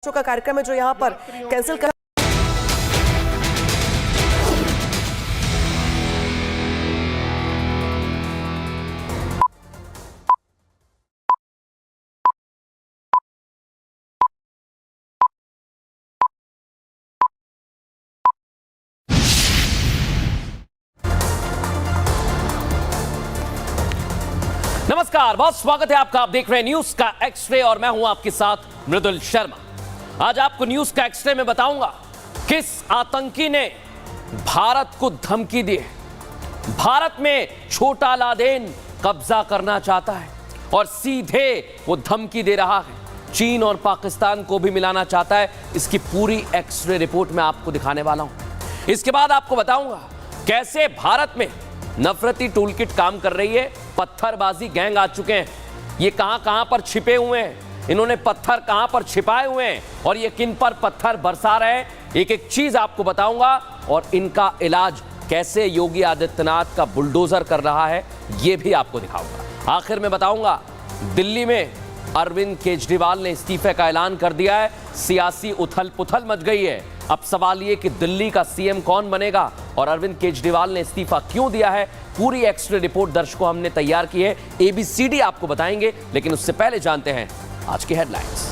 का कार्यक्रम है जो यहाँ पर कैंसिल कर। नमस्कार, बहुत स्वागत है आपका। आप देख रहे हैं न्यूज का एक्सरे और मैं हूं आपके साथ मृदुल शर्मा। आज आपको न्यूज का एक्सरे में बताऊंगा किस आतंकी ने भारत को धमकी दी है। भारत में छोटा लादेन कब्जा करना चाहता है और सीधे वो धमकी दे रहा है। चीन और पाकिस्तान को भी मिलाना चाहता है। इसकी पूरी एक्सरे रिपोर्ट में आपको दिखाने वाला हूं। इसके बाद आपको बताऊंगा कैसे भारत में नफरती टूलकिट काम कर रही है। पत्थरबाजी गैंग आ चुके हैं। ये कहां पर छिपे हुए हैं, इन्होंने पत्थर कहां पर छिपाए हुए हैं और ये किन पर पत्थर बरसा रहे हैं, एक एक चीज आपको बताऊंगा। और इनका इलाज कैसे योगी आदित्यनाथ का बुलडोजर कर रहा है, ये भी आपको दिखाऊंगा। आखिर में बताऊंगा दिल्ली में अरविंद केजरीवाल ने इस्तीफे का ऐलान कर दिया है। सियासी उथल पुथल मच गई है। अब सवाल ये कि दिल्ली का सीएम कौन बनेगा और अरविंद केजरीवाल ने इस्तीफा क्यों दिया है। पूरी एक्सरे रिपोर्ट दर्शकों हमने तैयार की है। एबीसीडी आपको बताएंगे, लेकिन उससे पहले जानते हैं आज की हेडलाइंस।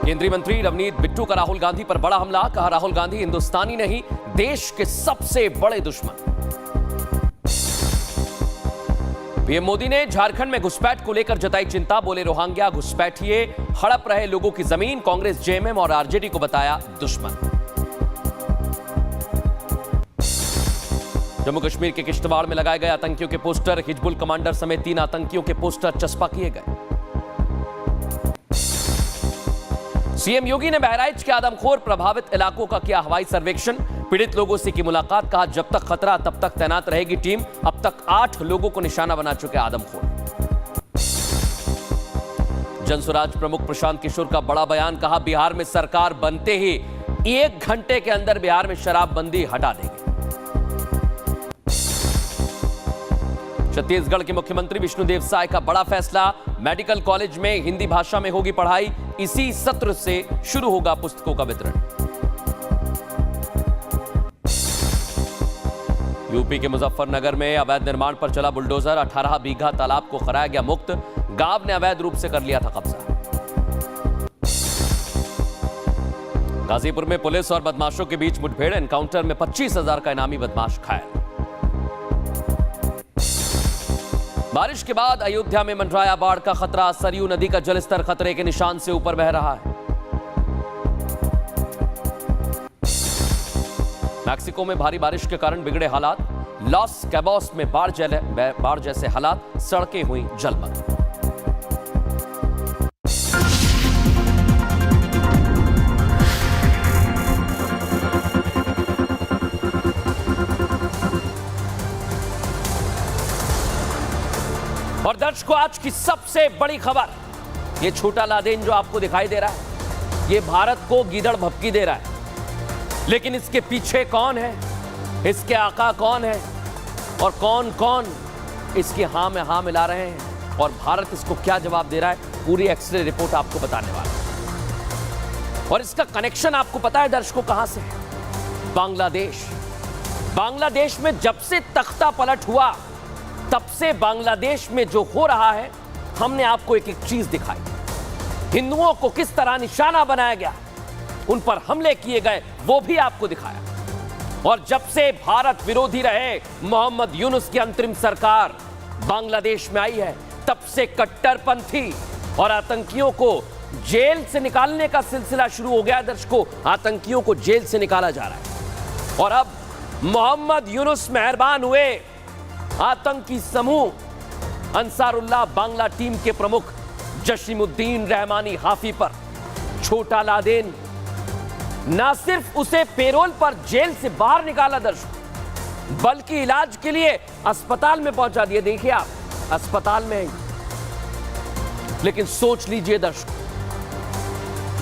केंद्रीय मंत्री रवनीत बिट्टू का राहुल गांधी पर बड़ा हमला। कहा राहुल गांधी हिंदुस्तानी नहीं, देश के सबसे बड़े दुश्मन। पीएम मोदी ने झारखंड में घुसपैठ को लेकर जताई चिंता। बोले रोहिंग्या घुसपैठिए हड़प रहे लोगों की जमीन। कांग्रेस, जेएमएम और आरजेडी को बताया दुश्मन। जम्मू कश्मीर के किश्तवाड़ में लगाए गए आतंकियों के पोस्टर, हिजबुल कमांडर समेत 3 आतंकियों के पोस्टर चस्पा किए गए। सीएम योगी ने बहराइच के आदमखोर प्रभावित इलाकों का किया हवाई सर्वेक्षण। पीड़ित लोगों से की मुलाकात। कहा जब तक खतरा तब तक तैनात रहेगी टीम। अब तक 8 लोगों को निशाना बना चुके आदमखोर। जनसुराज प्रमुख प्रशांत किशोर का बड़ा बयान। कहा बिहार में सरकार बनते ही 1 घंटे के अंदर बिहार में शराबबंदी हटा देंगे। छत्तीसगढ़ के मुख्यमंत्री विष्णुदेव साय का बड़ा फैसला। मेडिकल कॉलेज में हिंदी भाषा में होगी पढ़ाई। इसी सत्र से शुरू होगा पुस्तकों का वितरण। यूपी के मुजफ्फरनगर में अवैध निर्माण पर चला बुलडोजर। 18 बीघा तालाब को कराया गया मुक्त। गांव ने अवैध रूप से कर लिया था कब्जा। गाजीपुर में पुलिस और बदमाशों के बीच मुठभेड़। एनकाउंटर में 25,000 का इनामी बदमाश घायल। बारिश के बाद अयोध्या में मंडराया बाढ़ का खतरा। सरयू नदी का जलस्तर खतरे के निशान से ऊपर बह रहा है। मैक्सिको में भारी बारिश के कारण बिगड़े हालात। लॉस कैबोस में बाढ़ जैसे हालात। सड़कें हुई जलमग्न। और दर्शकों आज की सबसे बड़ी खबर, ये छोटा लादेन जो आपको दिखाई दे रहा है, ये भारत को गीदड़ भभकी दे रहा है। लेकिन इसके पीछे कौन है, इसके आका कौन है और कौन कौन इसकी हां में हां मिला रहे हैं और भारत इसको क्या जवाब दे रहा है, पूरी एक्सरे रिपोर्ट आपको बताने वाला है। और इसका कनेक्शन आपको पता है दर्शकों कहां से है? बांग्लादेश। बांग्लादेश में जब से तख्ता पलट हुआ तब से बांग्लादेश में जो हो रहा है, हमने आपको एक एक चीज दिखाई। हिंदुओं को किस तरह निशाना बनाया गया, उन पर हमले किए गए, वो भी आपको दिखाया। और जब से भारत विरोधी रहे मोहम्मद यूनुस की अंतरिम सरकार बांग्लादेश में आई है, तब से कट्टरपंथी और आतंकियों को जेल से निकालने का सिलसिला शुरू हो गया। दर्शकों, आतंकियों को जेल से निकाला जा रहा है। और अब मोहम्मद यूनुस मेहरबान हुए आतंकी समूह अंसारुल्लाह बांग्ला टीम के प्रमुख जसीमुद्दीन रहमानी हाफी पर। छोटा लादेन ना सिर्फ उसे पेरोल पर जेल से बाहर निकाला दर्शक, बल्कि इलाज के लिए अस्पताल में पहुंचा दिया। देखिए आप अस्पताल में हैं। लेकिन सोच लीजिए दर्शक,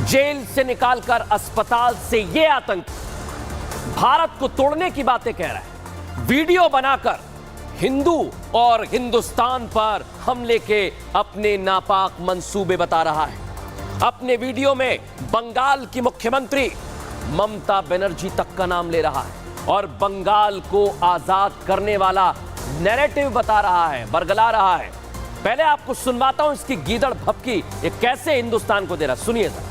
जेल से निकालकर अस्पताल से ये आतंकी भारत को तोड़ने की बातें कह रहा है, वीडियो बनाकर हिंदू और हिंदुस्तान पर हमले के अपने नापाक मंसूबे बता रहा है। अपने वीडियो में बंगाल की मुख्यमंत्री ममता बनर्जी तक का नाम ले रहा है और बंगाल को आजाद करने वाला नैरेटिव बता रहा है, बरगला रहा है। पहले आपको सुनवाता हूं इसकी गीदड़ भपकी ये कैसे हिंदुस्तान को दे रहा, सुनिए जरा।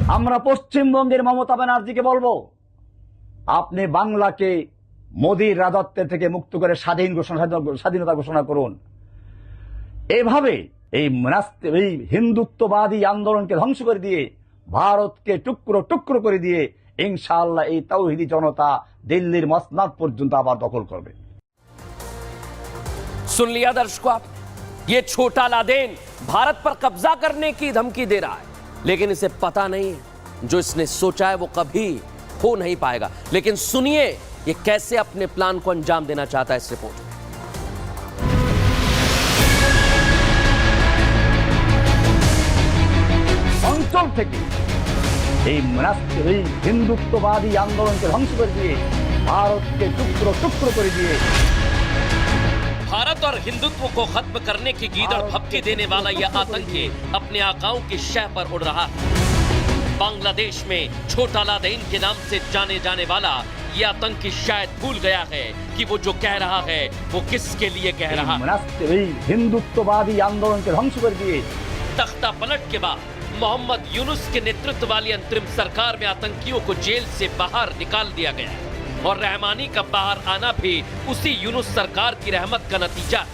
আমরা পশ্চিমবঙ্গের মমতা ব্যানার্জিকে বলবো, আপনি বাংলাকে মোদির রাজত্বের থেকে মুক্ত করে স্বাধীনতা ঘোষণা করুন। এভাবে এই হিন্দুত্ববাদী আন্দোলনকে ধ্বংস করে দিয়ে ভারতকে টুকরো টুকরো করে দিয়ে ইনশাআল্লাহ এই তাওহিদি জনতা দিল্লির মসনদ পর্যন্ত আবার দখল করবে। सुन लिया दर्शकों आप, ये छोटा लादेन भारत पर कब्जा करने की धमकी दे रहा है, लेकिन इसे पता नहीं है जो इसने सोचा है वो कभी हो नहीं पाएगा। लेकिन सुनिए ये कैसे अपने प्लान को अंजाम देना चाहता है इस रिपोर्ट में। অঞ্চল থেকে এই হিন্দুত্ববাদী আন্দোলনকে ধ্বংস করে দিয়ে ভারতকে টুকরো টুকরো করে দিয়ে भारत और हिंदुत्व को खत्म करने की गीदड़ भपकी देने वाला यह आतंकी अपने आकाओं की शह पर उड़ रहा है। बांग्लादेश में छोटा लादेन के नाम से जाने जाने वाला यह आतंकी शायद भूल गया है कि वो जो कह रहा है वो किसके लिए कह रहा है। हिंदुत्ववादी आंदोलन के ध्वंस कर दिए। तख्ता पलट के बाद मोहम्मद यूनुस के नेतृत्व वाली अंतरिम सरकार में आतंकियों को जेल से बाहर निकाल दिया गया है और रहमानी का बाहर आना भी उसी यूनुस सरकार की रहमत का नतीजा है।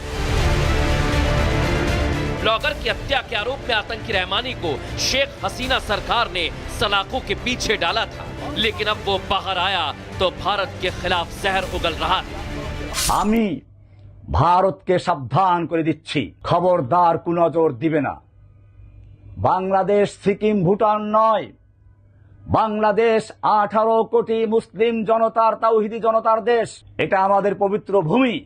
ब्लॉगर की हत्या के आरोप में आतंकी रहमानी को शेख हसीना सरकार ने सलाखों के पीछे डाला था, लेकिन अब वो बाहर आया तो भारत के खिलाफ जहर उगल रहा है। আমি ভারতকে সাবধান করে দিচ্ছি, খবরদার কুনজর দিবে না। বাংলাদেশ সিকিম ভুটান নয়, বাংলাদেশ 18 কোটি মুসলিম জনতার তাওহিদি জনতার দেশ। এটা আমাদের পবিত্র ভূমি।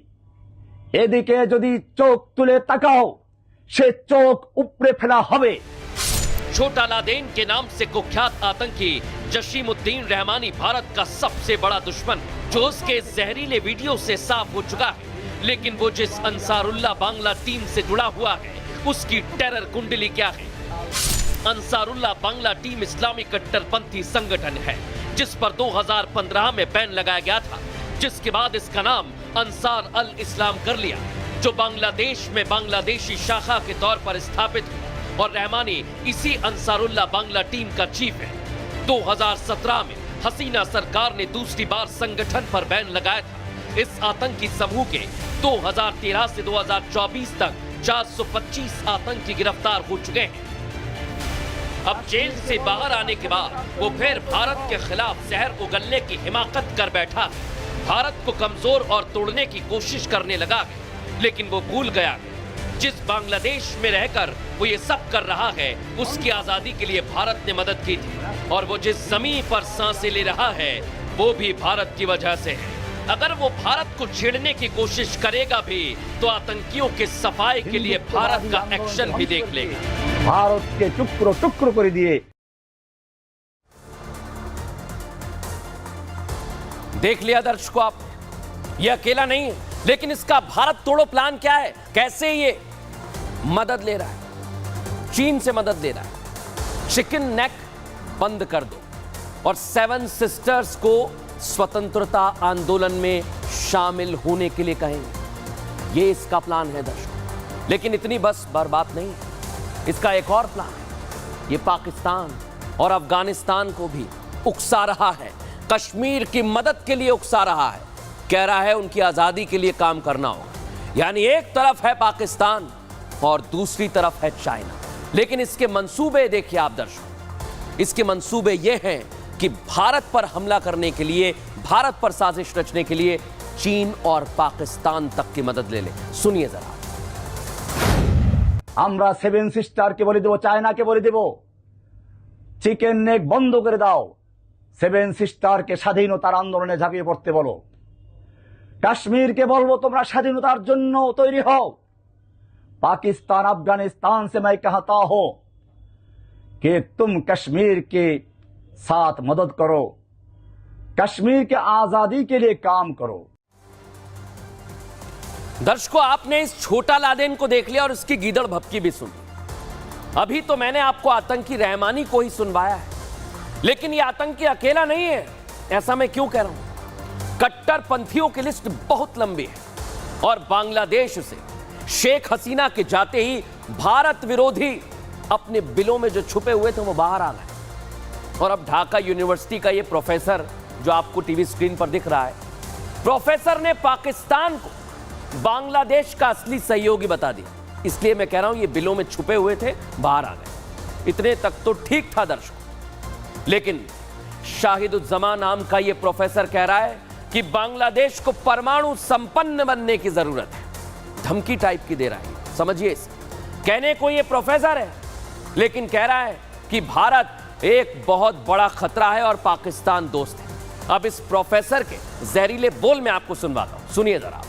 এদিকে যদি চোখ তুলে তাকাও সে চোখ উপড়ে ফেলা হবে। छोटा लादेन के नाम से कुख्यात आतंकी जशीमुद्दीन रहमानी भारत का सबसे बड़ा दुश्मन जो उसके जहरीले वीडियो से साफ हो चुका है। लेकिन वो जिस अंसारुल्लाह बांग्ला टीम से जुड़ा हुआ है उसकी टेरर कुंडली क्या है? अंसारुल्लाह बांग्ला टीम इस्लामी कट्टरपंथी संगठन है जिस पर 2015 में बैन लगाया गया था, जिसके बाद इसका नाम अंसार अल इस्लाम कर लिया, जो बांग्लादेश में बांग्लादेशी शाखा के तौर पर स्थापित है और रहमानी इसी अंसारुल्लाह बांग्ला टीम का चीफ है। 2017 में हसीना सरकार ने दूसरी बार संगठन पर बैन लगाया था। इस आतंकी समूह के 2013 से 2024 तक 425 आतंकी गिरफ्तार हो चुके हैं। अब जेल से बाहर आने के बाद वो फिर भारत के खिलाफ जहर उगलने की हिमाकत कर बैठा है। भारत को कमजोर और तोड़ने की कोशिश करने लगा है, लेकिन वो भूल गया है जिस बांग्लादेश में रहकर वो ये सब कर रहा है उसकी आजादी के लिए भारत ने मदद की थी और वो जिस जमीन पर सांसें ले रहा है वो भी भारत की वजह से है। अगर वो भारत को छेड़ने की कोशिश करेगा भी तो आतंकियों के सफाई के लिए भारत का एक्शन भी देख लेगा। भारत के टुकड़ो टुकड़ो कर दिए। देख लिया दर्शकों आप, ये अकेला नहीं है, लेकिन इसका भारत तोड़ो प्लान क्या है, कैसे ये मदद ले रहा है, चीन से मदद ले रहा है। चिकन नेक बंद कर दो और 7 सिस्टर्स को स्वतंत्रता आंदोलन में शामिल होने के लिए कहेंगे, ये इसका प्लान है दर्शकों। लेकिन इतनी बस बर्बाद नहीं, इसका एक और प्लान है। ये पाकिस्तान और अफगानिस्तान को भी उकसा रहा है, कश्मीर की मदद के लिए उकसा रहा है, कह रहा है उनकी आजादी के लिए काम करना होगा। यानी एक तरफ है पाकिस्तान और दूसरी तरफ है चाइना। लेकिन इसके मंसूबे देखिए आप दर्शकों, इसके मंसूबे ये हैं कि भारत पर हमला करने के लिए, भारत पर साजिश रचने के लिए चीन और पाकिस्तान तक की मदद ले ले। सुनिए जरा। আমরা 7 সিস্টারকে বলে দেব, চায়নাকে বলে দেব চিকেন নেক বন্ধ করে দাও। 7 সিস্টারকে স্বাধীনতার আন্দোলনে ঝাঁপিয়ে পড়তে বলো। কাশ্মীরকে বলবো তোমরা স্বাধীনতার জন্য তৈরি হও। पाकिस्तान अफगानिस्तान से मैं कहता हूं कि तुम कश्मीर के साथ मदद करो। कश्मीर के आजादी के लिए काम करो। दर्शकों, आपने इस छोटा लादेन को देख लिया और उसकी गीदड़ भपकी भी सुनी। अभी तो मैंने आपको आतंकी रहमानी को ही सुनवाया है, लेकिन यह आतंकी अकेला नहीं है। ऐसा मैं क्यों कह रहा हूं? कट्टरपंथियों की लिस्ट बहुत लंबी है और बांग्लादेश से शेख हसीना के जाते ही भारत विरोधी अपने बिलों में जो छुपे हुए थे वो बाहर आ गए। और अब ढाका यूनिवर्सिटी का ये प्रोफेसर जो आपको टीवी स्क्रीन पर दिख रहा है, प्रोफेसर ने पाकिस्तान को बांग्लादेश का असली सहयोगी बता दिया। इसलिए मैं कह रहा हूं ये बिलों में छुपे हुए थे, बाहर आ गए। इतने तक तो ठीक था दर्शकों, लेकिन शाहिदुज्जमा नाम का ये प्रोफेसर कह रहा है कि बांग्लादेश को परमाणु संपन्न बनने की जरूरत है। धमकी टाइप की दे रहा है, समझिए इसे। कहने को ये प्रोफेसर है, लेकिन कह रहा है कि भारत एक बहुत बड़ा खतरा है और पाकिस्तान दोस्त है। अब इस प्रोफेसर के जहरीले बोल में आपको सुनवाता हूं, सुनिए जरा।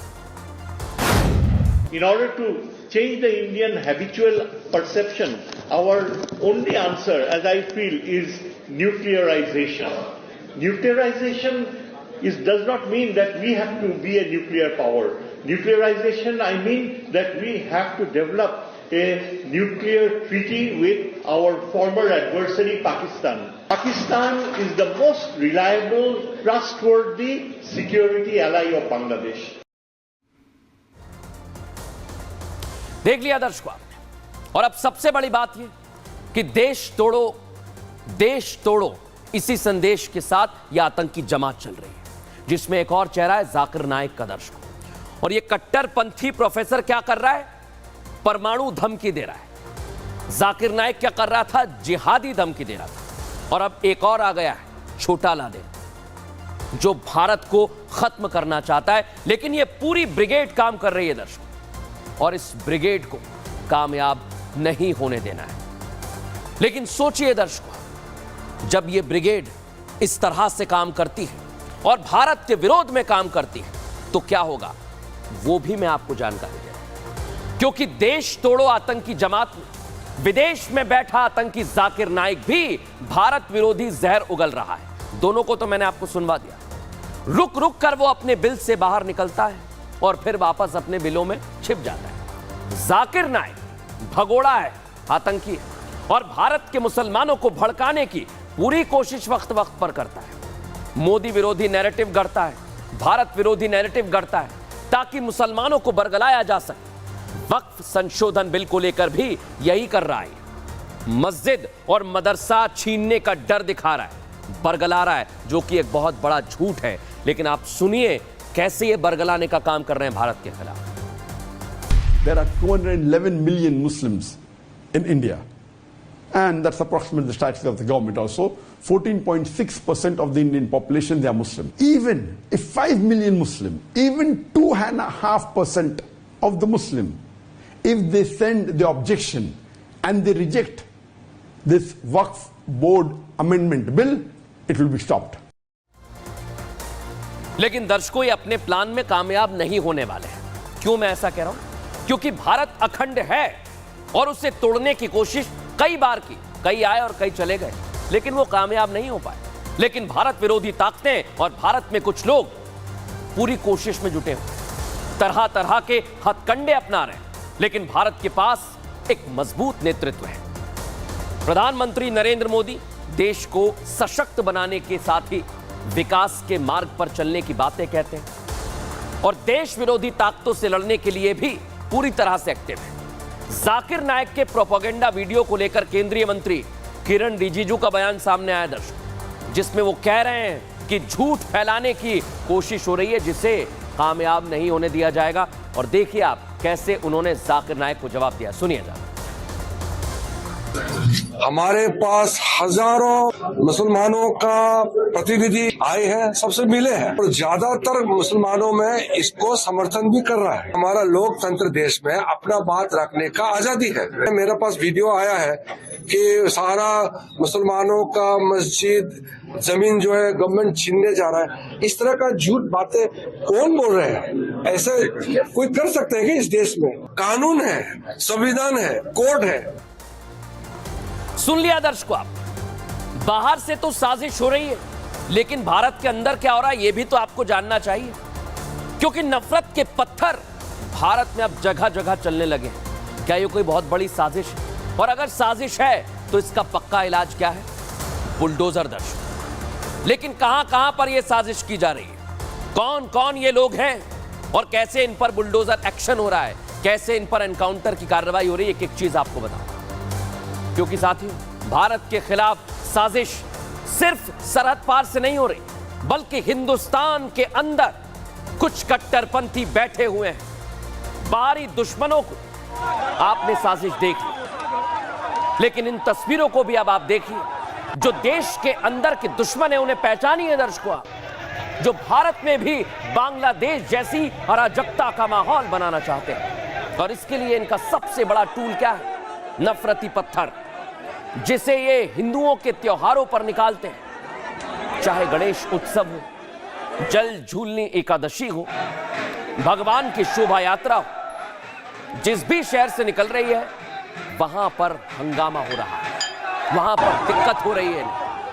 In order to change the Indian habitual perception, our only answer, as I feel, is nuclearization. Nuclearization does not mean that we have to be a nuclear power. Nuclearization, I mean that we have to develop a nuclear treaty with our former adversary, Pakistan. Pakistan is the most reliable, trustworthy security ally of Bangladesh. देख लिया दर्शकों आपने। और अब सबसे बड़ी बात यह कि देश तोड़ो इसी संदेश के साथ यह आतंकी जमात चल रही है, जिसमें एक और चेहरा है जाकिर नाइक का दर्शकों। और यह कट्टरपंथी प्रोफेसर क्या कर रहा है? परमाणु धमकी दे रहा है। जाकिर नाइक क्या कर रहा था? जिहादी धमकी दे रहा था। और अब एक और आ गया है, छोटा लादेन, जो भारत को खत्म करना चाहता है। लेकिन यह पूरी ब्रिगेड काम कर रही है दर्शकों, और इस ब्रिगेड को कामयाब नहीं होने देना है। लेकिन सोचिए दर्शकों, जब यह ब्रिगेड इस तरह से काम करती है और भारत के विरोध में काम करती है, तो क्या होगा वो भी मैं आपको जानकारी दे रहा हूं। क्योंकि देश तोड़ो आतंकी जमात में विदेश में बैठा आतंकी जाकिर नाइक भी भारत विरोधी जहर उगल रहा है। दोनों को तो मैंने आपको सुनवा दिया। रुक रुक कर वो अपने बिल से बाहर निकलता है और फिर वापस अपने बिलों में छिप जाता है। जाकिर नाइक भगोड़ा है, आतंकी है, और भारत के मुसलमानों को भड़काने की पूरी कोशिश वक्त वक्त पर करता है। मोदी विरोधी नैरेटिव गढ़ता है, भारत विरोधी नैरेटिव गढ़ता है, ताकि मुसलमानों को बरगलाया जा सके। वक्फ संशोधन बिल को लेकर भी यही कर रहा है। मस्जिद और मदरसा छीनने का डर दिखा रहा है, बरगला रहा है, जो कि एक बहुत बड़ा झूठ है। लेकिन आप सुनिए कैसे ये बरगलाने का काम कर रहे हैं भारत के खिलाफ। There are 211 million Muslims in India, and that's approximately the statistics of the government also. 14.6% of the Indian population, they are Muslim. Even if 5 million Muslim, even 2.5% of the Muslim, if they send the objection and they reject this Waqf Board Amendment Bill, it will be stopped. लेकिन दर्शकों, ये अपने plan में कामयाब नहीं होने वाले हैं। क्यों मैं ऐसा कह रहा हूं? क्योंकि भारत अखंड है और उसे तोड़ने की कोशिश कई बार की, कई आए और कई चले गए, लेकिन वो कामयाब नहीं हो पाए। लेकिन भारत विरोधी ताकतें और भारत में कुछ लोग पूरी कोशिश में जुटे हुए, तरह तरह के हथकंडे अपना रहे हैं। लेकिन भारत के पास एक मजबूत नेतृत्व है। प्रधानमंत्री नरेंद्र मोदी देश को सशक्त बनाने के साथ ही विकास के मार्ग पर चलने की बातें कहते हैं और देश विरोधी ताकतों से लड़ने के लिए भी पूरी तरह से एक्टिव है। जाकिर नाइक के प्रोपेगेंडा वीडियो को लेकर केंद्रीय मंत्री किरण रिजिजू का बयान सामने आया दर्शकों, जिसमें वो कह रहे हैं कि झूठ फैलाने की कोशिश हो रही है, जिसे कामयाब नहीं होने दिया जाएगा। और देखिए आप कैसे उन्होंने जाकिर नाइक को जवाब दिया, सुनिएगा। हमारे पास हजारों मुसलमानों का प्रतिनिधि आए हैं, सबसे मिले हैं और ज्यादातर मुसलमानों में इसको समर्थन भी कर रहा है। हमारा लोकतंत्र देश में अपना बात रखने का आजादी है। मेरे पास वीडियो आया है कि सारा मुसलमानों का मस्जिद, जमीन जो है गवर्नमेंट छीनने जा रहा है। इस तरह का झूठ बातें कौन बोल रहे हैं? ऐसे कोई कर सकते हैं कि इस देश में कानून है, संविधान है, कोर्ट है। सुन लिया दर्शकों आप, बाहर से तो साजिश हो रही है, लेकिन भारत के अंदर क्या हो रहा है यह भी तो आपको जानना चाहिए, क्योंकि नफरत के पत्थर भारत में अब जगह जगह चलने लगे हैं। क्या ये कोई बहुत बड़ी साजिश है? और अगर साजिश है तो इसका पक्का इलाज क्या है? बुलडोजर दर्शक। लेकिन कहां कहां पर यह साजिश की जा रही है, कौन कौन ये लोग हैं और कैसे इन पर बुलडोजर एक्शन हो रहा है, कैसे इन पर एनकाउंटर की कार्रवाई हो रही है, एक एक चीज आपको बताऊं। क्योंकि साथियों, भारत के खिलाफ साजिश सिर्फ सरहद पार से नहीं हो रही, बल्कि हिंदुस्तान के अंदर कुछ कट्टरपंथी बैठे हुए हैं। बाहरी दुश्मनों को आपने साजिश देख ली, लेकिन इन तस्वीरों को भी अब आप देखिए। जो देश के अंदर के दुश्मन है उन्हें पहचानिए दर्शकों, जो भारत में भी बांग्लादेश जैसी अराजकता का माहौल बनाना चाहते हैं। और इसके लिए इनका सबसे बड़ा टूल क्या है? नफरती पत्थर, जिसे ये हिंदुओं के त्योहारों पर निकालते हैं। चाहे गणेश उत्सव हो, जल झूलनी एकादशी हो, भगवान की शोभा यात्रा हो, जिस भी शहर से निकल रही है वहां पर हंगामा हो रहा है, वहां पर दिक्कत हो रही है।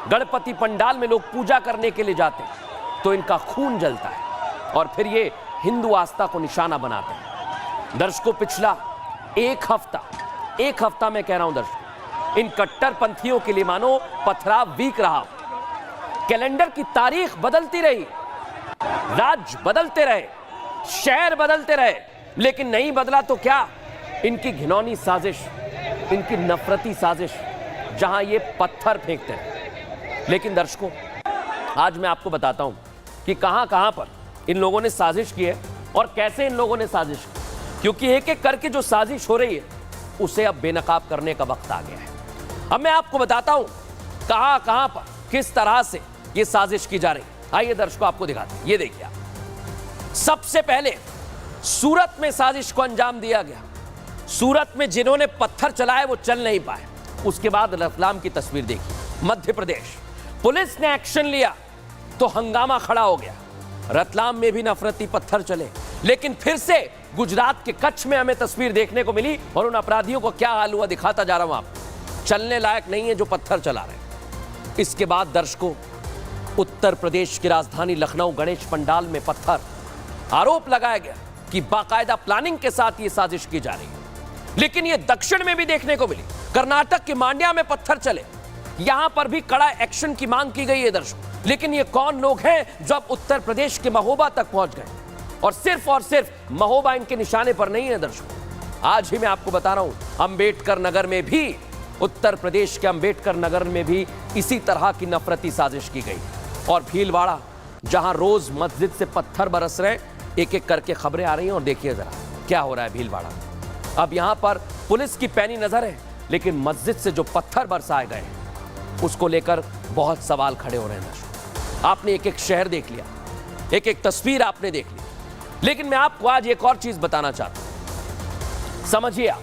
गणपति पंडाल में लोग पूजा करने के लिए जाते हैं तो इनका खून जलता है और फिर ये हिंदू आस्था को निशाना बनाते हैं। दर्शकों, पिछला एक हफ्ता मैं कह रहा हूं दर्शकों, इन कट्टरपंथियों के लिए मानो पथराव वीक रहा। कैलेंडर की तारीख बदलती रही, राज्य बदलते रहे, शहर बदलते रहे, लेकिन नहीं बदला तो क्या? इनकी घिनौनी साजिश, इनकी नफरती साजिश, जहां ये पत्थर फेंकते हैं। लेकिन दर्शकों, आज मैं आपको बताता हूं कि कहां कहां पर इन लोगों ने साजिश की है और कैसे इन लोगों ने साजिश की, क्योंकि एक एक करके जो साजिश हो रही है उसे अब बेनकाब करने का वक्त आ गया है। अब मैं आपको बताता हूं कहां कहां पर किस तरह से यह साजिश की जा रही है। आइए दर्शकों, आपको दिखाते हैं। ये देखिए, सबसे पहले सूरत में साजिश को अंजाम दिया गया। सूरत में जिन्होंने पत्थर चलाए वो चल नहीं पाए। उसके बाद रतलाम की तस्वीर देखिए। मध्य प्रदेश पुलिस ने एक्शन लिया तो हंगामा खड़ा हो गया। रतलाम में भी नफरती पत्थर चले, लेकिन फिर से गुजरात के कच्छ में हमें तस्वीर देखने को मिली और उन अपराधियों को क्या हाल हुआ दिखाता जा रहा हूं आपको। चलने लायक नहीं है जो पत्थर चला रहे। इसके बाद दर्शकों, उत्तर प्रदेश की राजधानी लखनऊ गणेश पंडाल में पत्थर, आरोप लगाया गया कि बाकायदा प्लानिंग के साथ यह साजिश की जा रही है। लेकिन यह दक्षिण में भी देखने को मिली। कर्नाटक के मांड्या में पत्थर चले, यहां पर भी कड़ा एक्शन की मांग की गई है दर्शकों। लेकिन ये कौन लोग हैं जो अब उत्तर प्रदेश के महोबा तक पहुंच गए? और सिर्फ महोबा इनके निशाने पर नहीं है दर्शकों। आज ही मैं आपको बता रहा हूं, अंबेडकर नगर में भी, उत्तर प्रदेश के अंबेडकर नगर में भी इसी तरह की नफरती साजिश की गई। और भीलवाड़ा, जहां रोज मस्जिद से पत्थर बरस रहे, एक एक करके खबरें आ रही हैं। और देखिए जरा क्या हो रहा है भीलवाड़ा में। अब यहां पर पुलिस की पैनी नजर है, लेकिन मस्जिद से जो पत्थर बरसाए गए उसको लेकर बहुत सवाल खड़े हो रहे हैं दर्शकों। आपने एक एक शहर देख लिया, एक एक तस्वीर आपने देख ली, लेकिन मैं आपको आज एक और चीज बताना चाहता हूं। समझिए आप,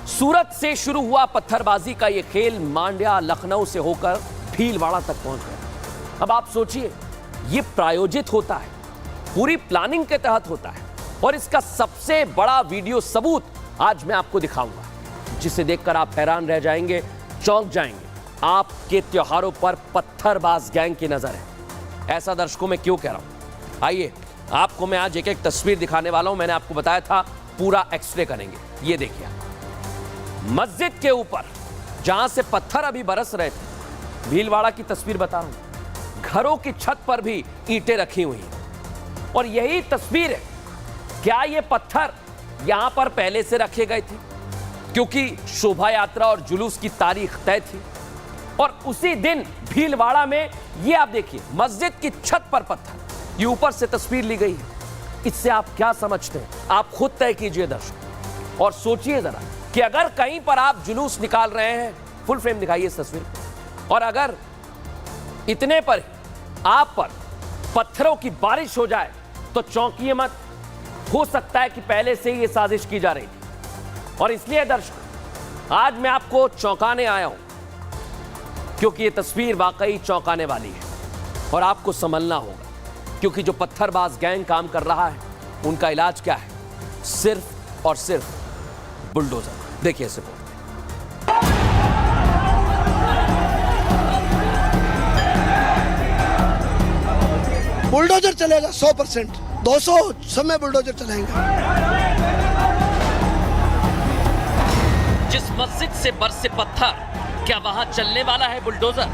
सूरत से शुरू हुआ पत्थरबाजी का यह खेल मांड्या, लखनऊ से होकर भीलवाड़ा तक पहुंच गया। अब आप सोचिए, यह प्रायोजित होता है, पूरी प्लानिंग के तहत होता है। और इसका सबसे बड़ा वीडियो सबूत आज मैं आपको दिखाऊंगा, जिसे देखकर आप हैरान रह जाएंगे, चौंक जाएंगे। आपके त्योहारों पर पत्थरबाज गैंग की नजर है। ऐसा दर्शकों मैं क्यों कह रहा हूं? आइए आपको मैं आज एक एक तस्वीर दिखाने वाला हूं। मैंने आपको बताया था पूरा एक्सरे करेंगे। ये देखिए, मस्जिद के ऊपर जहां से पत्थर अभी बरस रहे थे, भीलवाड़ा की तस्वीर बता रहा हूं। घरों की छत पर भी ईंटें रखी हुई हैं और यही तस्वीर है। क्या ये पत्थर यहां पर पहले से रखे गए थे? क्योंकि शोभा यात्रा और जुलूस की तारीख तय थी और उसी दिन भीलवाड़ा में ये आप देखिए, मस्जिद की छत पर पत्थर, ये ऊपर से तस्वीर ली गई है। इससे आप क्या समझते हैं? आप खुद तय कीजिए दर्शक, और सोचिए जरा कि अगर कहीं पर आप जुलूस निकाल रहे हैं, फुल फ्रेम दिखाइए इस तस्वीर को, और अगर इतने पर आप पर पत्थरों की बारिश हो जाए तो चौंकिए मत। हो सकता है कि पहले से ही ये साजिश की जा रही थी। और इसलिए दर्शक, आज मैं आपको चौंकाने आया हूं, क्योंकि ये तस्वीर वाकई चौंकाने वाली है और आपको संभलना होगा। क्योंकि जो पत्थरबाज गैंग काम कर रहा है, उनका इलाज क्या है? सिर्फ और सिर्फ बुलडोजर। देखिए इसे। बुलडोजर चलेगा 100%, 200 सब में बुलडोजर चलाएंगे। जिस मस्जिद से बरसे पत्थर, क्या वहां चलने वाला है बुलडोजर?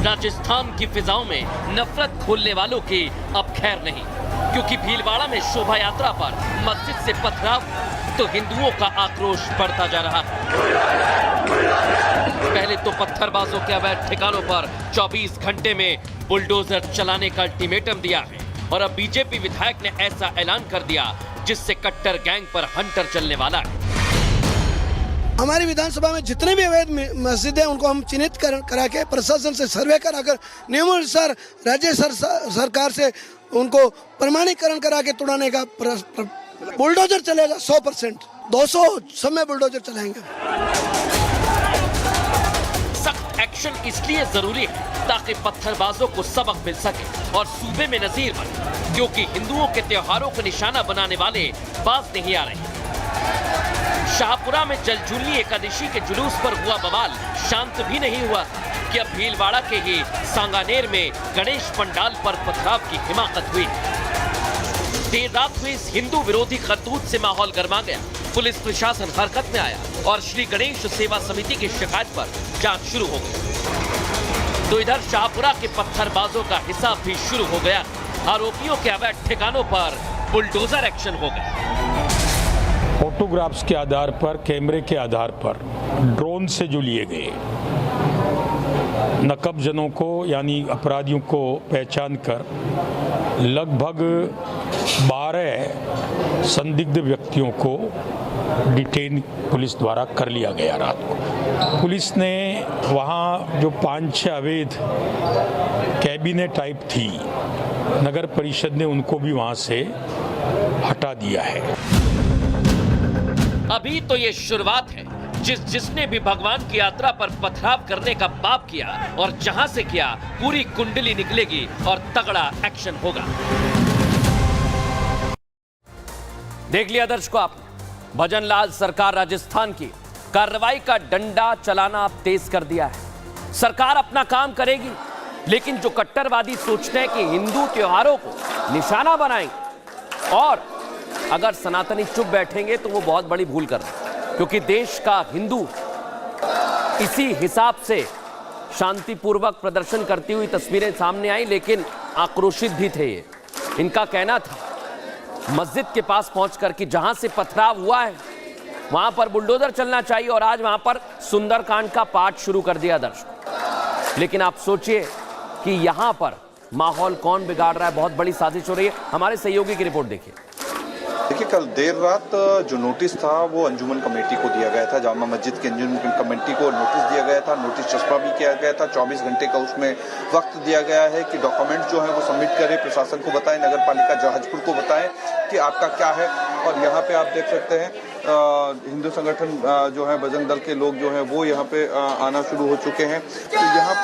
राजस्थान की फिजाओं में नफरत खोलने वालों की अब खैर नहीं, क्योंकि भीलवाड़ा में शोभा यात्रा पर मस्जिद से पथराव तो हिंदुओं का आक्रोश बढ़ता जा रहा है। पहले तो पत्थरबाजों के अवैध ठिकानों पर 24 घंटे में बुलडोजर चलाने का अल्टीमेटम दिया है और अब बीजेपी विधायक ने ऐसा ऐलान कर दिया जिससे कट्टर गैंग पर हंटर चलने वाला है। हमारी विधानसभा में जितने भी अवैध मस्जिद हैं उनको हम चिन्हित करा के प्रशासन से सर्वे कराकर नियमानुसार राज्य सरकार से उनको प्रमाणीकरण करा के तोड़ाने का बुलडोजर चलेगा 100%, 200 सब में बुलडोजर चलाएंगे। सख्त एक्शन इसलिए जरूरी है ताकि पत्थरबाजों को सबक मिल सके और सूबे में नजीर बने, क्योंकि हिंदुओं के त्योहारों को निशाना बनाने वाले बाज नहीं आ रहे। शाहपुरा में जलझूलनी एकादशी के जुलूस पर हुआ बवाल शांत भी नहीं हुआ कि अब भीलवाड़ा के ही सांगानेर में गणेश पंडाल पर पथराव की हिमाकत हुई। देर रात हुई इस हिंदू विरोधी करतूत से माहौल गर्मा गया। पुलिस प्रशासन हरकत में आया और श्री गणेश सेवा समिति की शिकायत पर जांच शुरू हो गई। तो इधर शाहपुरा के पत्थरबाजों का हिसाब भी शुरू हो गया। आरोपियों के अवैध ठिकानों पर बुलडोजर एक्शन हो गया। फोटोग्राफ्स के आधार पर, कैमरे के आधार पर, ड्रोन से जो लिए गए नकबजनों को यानी अपराधियों को पहचान कर लगभग 12 संदिग्ध व्यक्तियों को डिटेन पुलिस द्वारा कर लिया गया रात को। पुलिस ने वहाँ जो 5-6 अवैध कैबिनेट टाइप थी, नगर परिषद ने उनको भी वहाँ से हटा दिया है। अभी तो ये शुरुआत है। जिसने भी भगवान की यात्रा पर पथराव करने का पाप किया और जहां से किया, पूरी कुंडली निकलेगी और तगड़ा एक्शन होगा। देख लिया दर्शकों आपने, भजनलाल सरकार राजस्थान की कार्रवाई का डंडा चलाना अब तेज कर दिया है। सरकार अपना काम करेगी, लेकिन जो कट्टरवादी सोचते हैं कि हिंदू त्योहारों को निशाना बनाएंगे और अगर सनातनी चुप बैठेंगे तो वो बहुत बड़ी भूल कर रहे हैं, क्योंकि देश का हिंदू इसी हिसाब से शांतिपूर्वक प्रदर्शन करती हुई तस्वीरें सामने आई, लेकिन आक्रोशित भी थे ये। इनका कहना था मस्जिद के पास पहुंचकर कि जहां से पथराव हुआ है वहां पर बुलडोजर चलना चाहिए, और आज वहां पर सुंदरकांड का पाठ शुरू कर दिया दर्शकों। लेकिन आप सोचिए कि यहां पर माहौल कौन बिगाड़ रहा है। बहुत बड़ी साजिश हो रही है। हमारे सहयोगी की रिपोर्ट देखिए। देखिए, कल देर रात जो नोटिस था वो अंजुमन कमेटी को दिया गया था। जामा मस्जिद की अंजुमन कमेटी को नोटिस दिया गया था, नोटिस चस्पा भी किया गया था। 24 घंटे का उसमें वक्त दिया गया है कि डॉक्यूमेंट जो है वो सबमिट करें, प्रशासन को बताएं, नगर पालिका जहाजपुर को बताएं कि आपका क्या है। और यहाँ पे आप देख सकते हैं हिंदू संगठन जो है बजरंग दल के लोग जो है वो यहाँ पे आना शुरू हो चुके हैं। तो यहाँ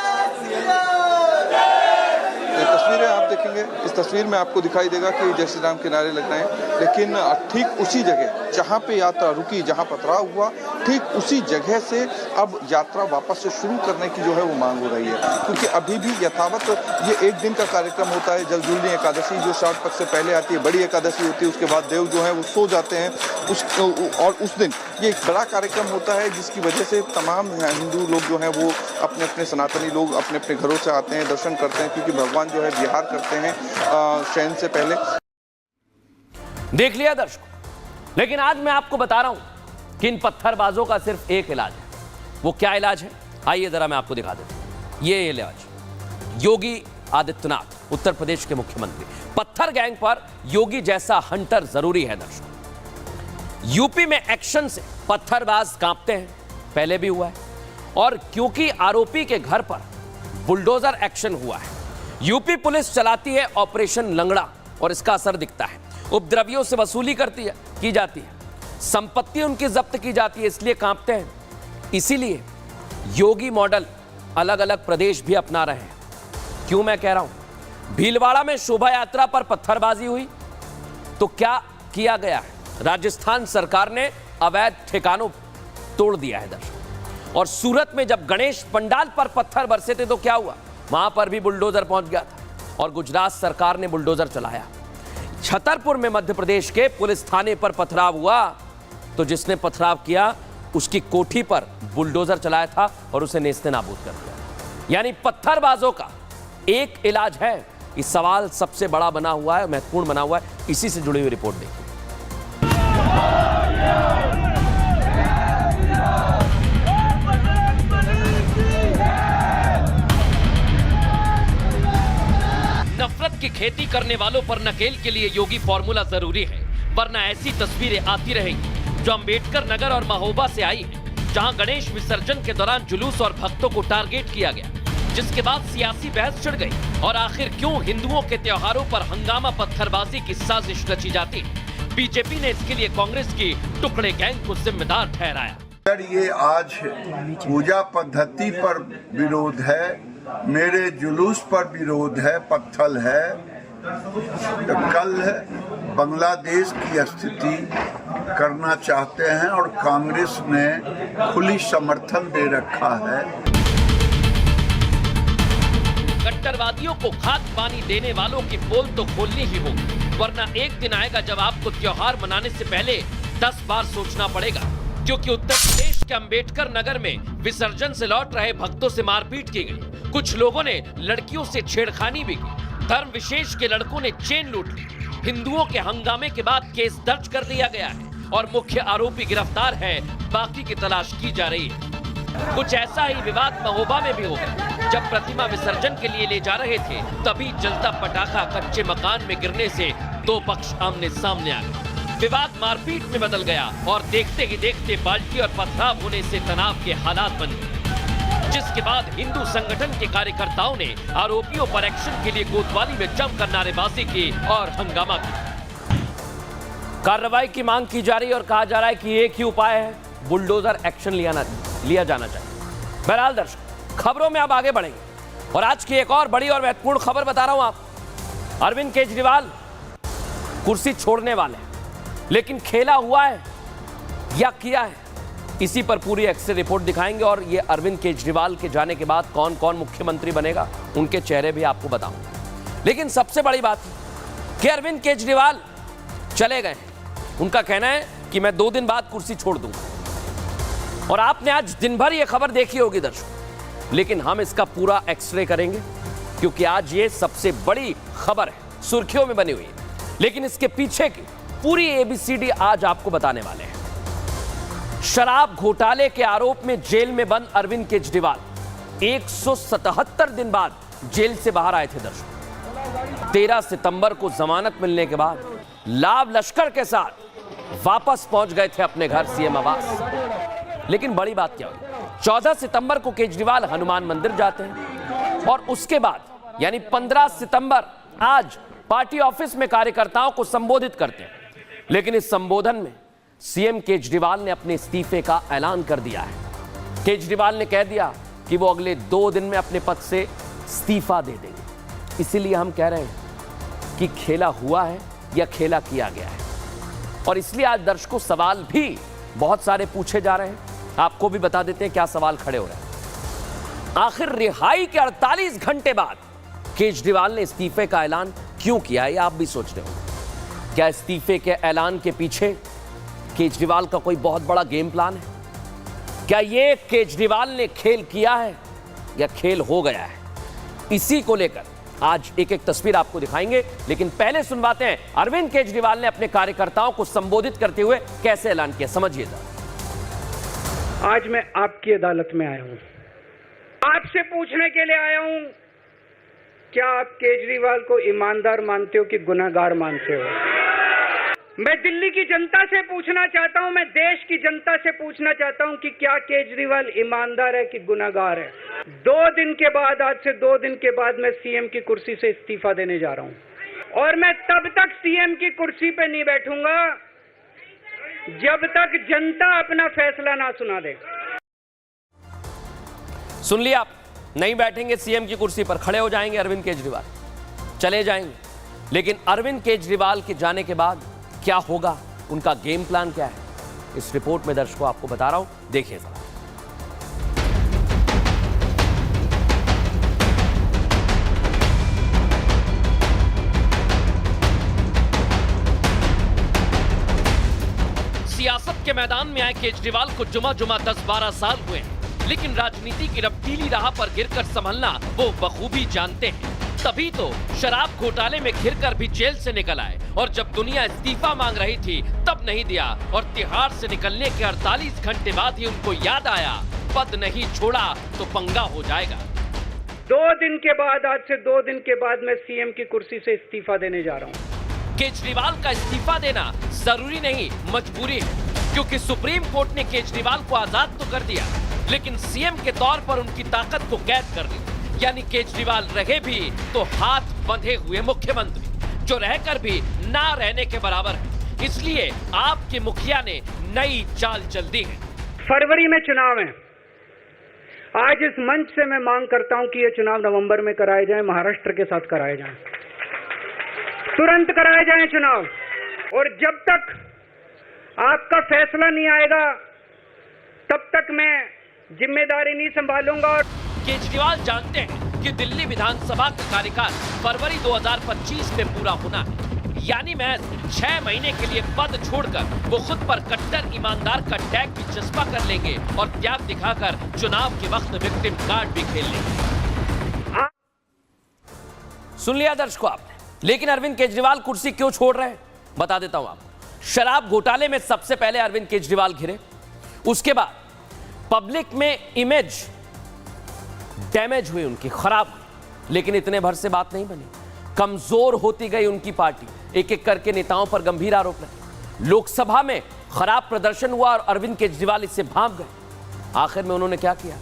तस्वीरें आप देखेंगे, इस तस्वीर में आपको दिखाई देगा कि जय श्री राम के नारे लग रहे हैं, लेकिन ठीक उसी जगह जहां पे यात्रा रुकी, जहां पथराव हुआ, ठीक उसी जगह से अब यात्रा वापस से शुरू करने की जो है वो मांग हो रही है। क्योंकि अभी भी यथावत ये एक दिन का कार्यक्रम होता है। जलझूलनी एकादशी जो श्रावण पक्ष से पहले आती है, बड़ी एकादशी होती है, उसके बाद देव जो है वो सो जाते हैं और उस दिन ये एक बड़ा कार्यक्रम होता है, जिसकी वजह से तमाम हिंदू लोग जो हैं वो अपने अपने सनातनी लोग अपने अपने घरों से आते हैं, दर्शन करते हैं, क्योंकि भगवान जो है विहार करते हैं शयन से पहले। देख लिया दर्शकों, लेकिन आज मैं आपको बता रहा हूं कि इन पत्थरबाजों का सिर्फ एक इलाज है। वो क्या इलाज है, आइए जरा मैं आपको दिखा देता हूं। ये इलाज योगी आदित्यनाथ, उत्तर प्रदेश के मुख्यमंत्री। पत्थर गैंग पर योगी जैसा हंटर जरूरी है दर्शकों। यूपी में एक्शन से पत्थरबाज कांपते हैं, पहले भी हुआ है, और क्योंकि आरोपी के घर पर बुलडोजर एक्शन हुआ है, यूपी पुलिस चलाती है ऑपरेशन लंगड़ा और इसका असर दिखता है। उपद्रवियों से वसूली की जाती है, संपत्ति उनकी जब्त की जाती है, इसलिए कांपते हैं। इसीलिए योगी मॉडल अलग अलग प्रदेश भी अपना रहे हैं। क्यों मैं कह रहा हूं, भीलवाड़ा में शोभा यात्रा पर पत्थरबाजी हुई तो क्या किया गया है, राजस्थान सरकार ने अवैध ठिकानों तोड़ दिया है दर्शक। और सूरत में जब गणेश पंडाल पर पत्थर बरसे थे तो क्या हुआ, वहां पर भी बुलडोजर पहुंच गया था और गुजरात सरकार ने बुलडोजर चलाया। छतरपुर में मध्य प्रदेश के पुलिस थाने पर पथराव हुआ तो जिसने पथराव किया उसकी कोठी पर बुलडोजर चलाया था और उसे नेस्तनाबूद कर दिया। यानी पत्थरबाजों का एक इलाज है। इस सवाल सबसे बड़ा बना हुआ है, महत्वपूर्ण बना हुआ है। इसी से जुड़ी हुई रिपोर्ट देखिए। नफरत की खेती करने वालों पर नकेल के लिए योगी फॉर्मूला जरूरी है, वरना ऐसी तस्वीरें आती रहेंगी जो अंबेडकर नगर और महोबा से आई है, जहां गणेश विसर्जन के दौरान जुलूस और भक्तों को टारगेट किया गया, जिसके बाद सियासी बहस छिड़ गई। और आखिर क्यों हिंदुओं के त्योहारों पर हंगामा पत्थरबाजी की साजिश रची जाती है? बीजेपी ने इसके लिए कांग्रेस की टुकड़े गैंग को जिम्मेदार ठहराया। सर, ये आज पूजा पद्धति पर विरोध है, मेरे जुलूस पर विरोध है, पत्थर है। कल बांग्लादेश की स्थिति करना चाहते हैं और कांग्रेस ने खुली समर्थन दे रखा है। कट्टरवादियों को खाद पानी देने वालों की पोल तो खोलनी ही होगी, वरना एक दिन आएगा जब आपको त्योहार मनाने से पहले 10 बार सोचना पड़ेगा। क्योंकि उत्तर प्रदेश के अंबेडकर नगर में विसर्जन से लौट रहे भक्तों से मारपीट की गई। कुछ लोगों ने लड़कियों से छेड़खानी भी की। धर्म विशेष के लड़कों ने चेन लूट ली। हिंदुओं के हंगामे के बाद केस दर्ज कर लिया गया है और मुख्य आरोपी गिरफ्तार है, बाकी की तलाश की जा रही है। कुछ ऐसा ही विवाद महोबा में भी हो गया। जब प्रतिमा विसर्जन के लिए ले जा रहे थे, तभी जलता पटाखा कच्चे मकान में गिरने से दो पक्ष आमने सामने आ गए। विवाद मारपीट में बदल गया और देखते ही देखते बाल्टी और पथराव होने से तनाव के हालात बन गए, जिसके बाद हिंदू संगठन के कार्यकर्ताओं ने आरोपियों पर एक्शन के लिए कोतवाली में जमकर नारेबाजी की और हंगामा किया। कार्रवाई की मांग की जा रही है और कहा जा रहा है कि एक ही उपाय है, बुलडोजर एक्शन लिया जाना चाहिए। बहरहाल दर्शक, खबरों में अब आगे बढ़ेंगे और आज की एक और बड़ी और महत्वपूर्ण खबर बता रहा हूं आप। अरविंद केजरीवाल कुर्सी छोड़ने वाले हैं, लेकिन खेला हुआ है या किया है, इसी पर पूरी एक्सरे रिपोर्ट दिखाएंगे। और ये अरविंद केजरीवाल के जाने के बाद कौन कौन मुख्यमंत्री बनेगा, उनके चेहरे भी आपको बताऊंगा। लेकिन सबसे बड़ी बात कि अरविंद केजरीवाल चले गए। उनका कहना है कि मैं 2 दिन बाद कुर्सी छोड़ दूंगा। और आपने आज दिन भर ये खबर देखी होगी दर्शकों, लेकिन हम इसका पूरा एक्सरे करेंगे क्योंकि आज ये सबसे बड़ी खबर है, सुर्खियों में बनी हुई है। लेकिन इसके पीछे की पूरी एबीसीडी आज आपको बताने वाले हैं। शराब घोटाले के आरोप में जेल में बंद अरविंद केजरीवाल 177 दिन बाद जेल से बाहर आए थे दर्शकों। 13 सितंबर को जमानत मिलने के बाद लाव लश्कर के साथ वापस पहुंच गए थे अपने घर सीएम आवास। लेकिन बड़ी बात क्या हुई, 14 सितंबर को केजरीवाल हनुमान मंदिर जाते हैं और उसके बाद यानी 15 सितंबर आज पार्टी ऑफिस में कार्यकर्ताओं को संबोधित करते हैं। लेकिन इस संबोधन में सीएम केजरीवाल ने अपने इस्तीफे का ऐलान कर दिया है। केजरीवाल ने कह दिया कि वो अगले 2 दिन में अपने पद से इस्तीफा दे देंगे। इसीलिए हम कह रहे हैं कि खेला हुआ है या खेला किया गया है। और इसलिए आज दर्शकों सवाल भी बहुत सारे पूछे जा रहे हैं। आपको भी बता देते हैं क्या सवाल खड़े हो रहे हैं। आखिर रिहाई के 48 घंटे बाद केजरीवाल ने इस्तीफे का ऐलान क्यों किया है, आप भी सोच रहे हो। क्या इस्तीफे के ऐलान के पीछे केजरीवाल का कोई बहुत बड़ा गेम प्लान है? क्या ये केजरीवाल ने खेल किया है या खेल हो गया है? इसी को लेकर आज एक एक तस्वीर आपको दिखाएंगे। लेकिन पहले सुनवाते हैं अरविंद केजरीवाल ने अपने कार्यकर्ताओं को संबोधित करते हुए कैसे ऐलान किया, समझिएगा। आज मैं आपकी अदालत में आया हूं, आपसे पूछने के लिए आया हूं, क्या आप केजरीवाल को ईमानदार मानते हो कि गुनहगार मानते हो? मैं दिल्ली की जनता से पूछना चाहता हूं, मैं देश की जनता से पूछना चाहता हूं कि क्या केजरीवाल ईमानदार है कि गुनहगार है? 2 दिन के बाद, आज से 2 दिन के बाद मैं सीएम की कुर्सी से इस्तीफा देने जा रहा हूं और मैं तब तक सीएम की कुर्सी पे नहीं बैठूंगा जब तक जनता अपना फैसला ना सुना दे। सुन लिया आप, नहीं बैठेंगे सीएम की कुर्सी पर, खड़े हो जाएंगे अरविंद केजरीवाल, चले जाएंगे। लेकिन अरविंद केजरीवाल के जाने के बाद क्या होगा, उनका गेम प्लान क्या है, इस रिपोर्ट में दर्शकों आपको बता रहा हूं, देखिए जरा। के मैदान में आए केजरीवाल को जुमा 10-12 साल हुए हैं, लेकिन राजनीति की रफ्तीली राह पर गिरकर संभलना वो बखूबी जानते हैं। तभी तो शराब घोटाले में घिरकर भी जेल से निकल आए, और जब दुनिया इस्तीफा मांग रही थी तब नहीं दिया, और तिहाड़ से निकलने के 48 घंटे बाद ही उनको याद आया, पद नहीं छोड़ा तो पंगा हो जाएगा। 2 दिन के बाद, आज से 2 दिन के बाद मैं सीएम की कुर्सी से इस्तीफा देने जा रहा हूँ। केजरीवाल का इस्तीफा देना जरूरी नहीं, मजबूरी है, क्योंकि सुप्रीम कोर्ट ने केजरीवाल को आजाद तो कर दिया, लेकिन सीएम के तौर पर उनकी ताकत को कैद कर दी। यानी केजरीवाल रहे भी तो हाथ बंधे हुए मुख्यमंत्री, जो रहकर भी ना रहने के बराबर है। इसलिए आपके मुखिया ने नई चाल चल दी है। फरवरी में चुनाव है। आज इस मंच से मैं मांग करता हूं कि ये चुनाव नवंबर में कराए जाएं, महाराष्ट्र के साथ कराए जाएं, तुरंत कराए जाएं चुनाव। और जब तक आपका फैसला नहीं आएगा तब तक मैं जिम्मेदारी नहीं संभालूंगा। केजरीवाल जानते हैं कि दिल्ली विधानसभा का कार्यकाल फरवरी 2025 में पूरा होना है, यानी महज 6 महीने के लिए पद छोड़कर वो खुद पर कट्टर ईमानदार का टैग भी चस्पा कर लेंगे और त्याग दिखाकर चुनाव के वक्त विक्टिम कार्ड भी खेल लेंगे। सुन लिया दर्शकों आपने, लेकिन अरविंद केजरीवाल कुर्सी क्यों छोड़ रहे हैं बता देता हूं आपको। शराब घोटाले में सबसे पहले अरविंद केजरीवाल घिरे, उसके बाद पब्लिक में इमेज डैमेज हुई, उनकी खराब हुई, लेकिन इतने भर से बात नहीं बनी। कमजोर होती गई उनकी पार्टी, एक एक करके नेताओं पर गंभीर आरोप लगे। लोकसभा में खराब प्रदर्शन हुआ और अरविंद केजरीवाल इससे भाग गए। आखिर में उन्होंने क्या किया?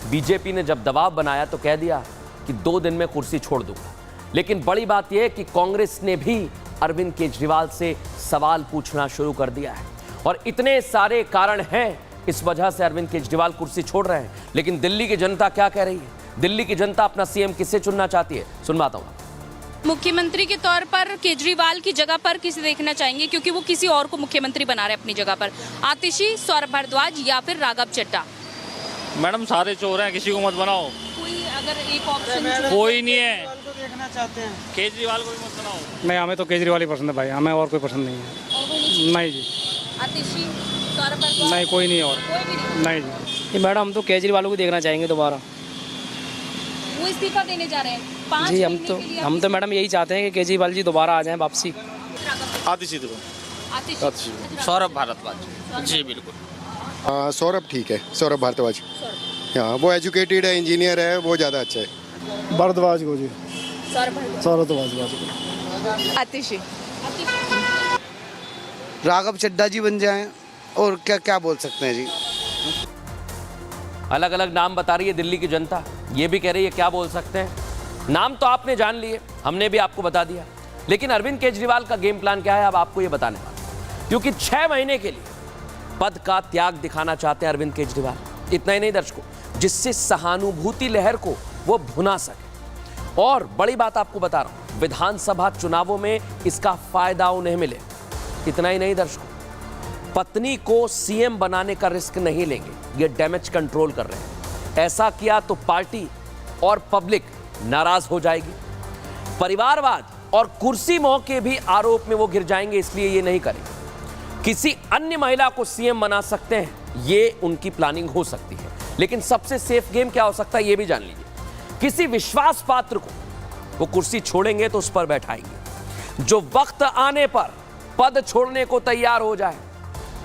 बीजेपी ने जब दबाव बनाया तो कह दिया कि 2 दिन में कुर्सी छोड़ दूंगा। लेकिन बड़ी बात यह है कि कांग्रेस ने भी अरविंद केजरीवाल से सवाल पूछना शुरू कर दिया है, और इतने सारे कारण हैं इस वजह से अरविंद केजरीवाल कुर्सी छोड़ रहे हैं। लेकिन दिल्ली की जनता क्या कह रही है? दिल्ली की जनता अपना सीएम किसे चुनना चाहती है, सुनवाता हूं। मुख्यमंत्री के तौर पर केजरीवाल की जगह पर किसे देखना चाहेंगे, क्योंकि वो किसी और को मुख्यमंत्री बना रहे अपनी जगह पर? आतिशी, सौरभ भारद्वाज या फिर राघव चड्ढा? मैडम सारे चोर हैं, किसी को मत बनाओ। कोई अगर एक ऑप्शन कोई नहीं है, देखना चाहते हैं केजरीवाल को भी मत बनाओ। नहीं, हमें तो केजरीवाल ही पसंद है भाई, हमें और कोई पसंद नहीं है। नहीं जी। आतिशी, सौरभ भारद्वाज? नहीं, कोई नहीं और। कोई भी नहीं जी। मैडम हम तो केजरीवाल को देखना चाहेंगे दोबारा। वो इस्तीफा देने जा रहे हैं 5 जी। हम तो मैडम यही चाहते हैं कि केजरीवाल जी दोबारा आ जाएं वापसी। आतिशी सौरभ भारद्वाज जी बिल्कुल। सौरभ ठीक है, सौरभ भारद्वाज। हाँ, वो एजुकेटेड है, इंजीनियर है, वो ज़्यादा अच्छा है। भारद्वाज को जी। सौरभ भारद्वाज। आतिशी। राघव चड्ढा जी बन जाएं, और क्या क्या बोल सकते हैं जी। अलग अलग नाम बता रही है दिल्ली की जनता, ये भी कह रही है क्या बोल सकते हैं। नाम तो आपने जान लिए, हमने भी आपको बता दिया, लेकिन अरविंद केजरीवाल का गेम प्लान क्या है अब आपको ये बताने वाला, क्योंकि 6 महीने के लिए पद का त्याग दिखाना चाहते हैं अरविंद केजरीवाल। इतना ही नहीं दर्शकों, जिससे सहानुभूति लहर को वो भुना सके। और बड़ी बात आपको बता रहा हूं, विधानसभा चुनावों में इसका फायदा उन्हें मिले। इतना ही नहीं दर्शकों, पत्नी को सीएम बनाने का रिस्क नहीं लेंगे, ये डैमेज कंट्रोल कर रहे हैं। ऐसा किया तो पार्टी और पब्लिक नाराज हो जाएगी। परिवारवाद और कुर्सी मोह के भी आरोप में वो घिर जाएंगे, इसलिए ये नहीं करेंगे। किसी अन्य महिला को सीएम बना सकते हैं, ये उनकी प्लानिंग हो सकती है, लेकिन सबसे सेफ गेम क्या हो सकता है ये भी जान लीजिए। किसी विश्वास पात्र को वो कुर्सी छोड़ेंगे तो उस पर बैठाएंगे, जो वक्त आने पर पद छोड़ने को तैयार हो जाए,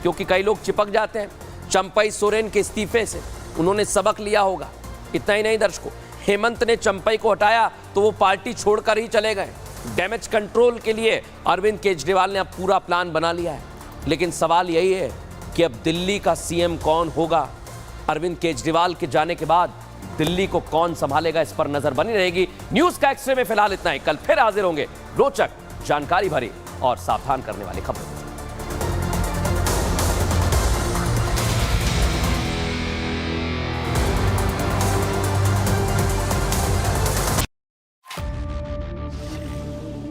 क्योंकि कई लोग चिपक जाते हैं चंपई सोरेन के इस्तीफे से, उन्होंने सबक लिया होगा। इतना ही नहीं दर्शकों, हेमंत ने चंपई को हटाया तो वो पार्टी छोड़कर ही चले गए। डैमेज कंट्रोल के लिए अरविंद केजरीवाल ने अब पूरा प्लान बना लिया है, लेकिन सवाल यही है कि अब दिल्ली का सीएम कौन होगा? अरविंद केजरीवाल के जाने के बाद दिल्ली को कौन संभालेगा, इस पर नजर बनी रहेगी। न्यूज का एक्सरे में फिलहाल इतना ही, कल फिर हाजिर होंगे रोचक, जानकारी भरी और सावधान करने वाली खबरों।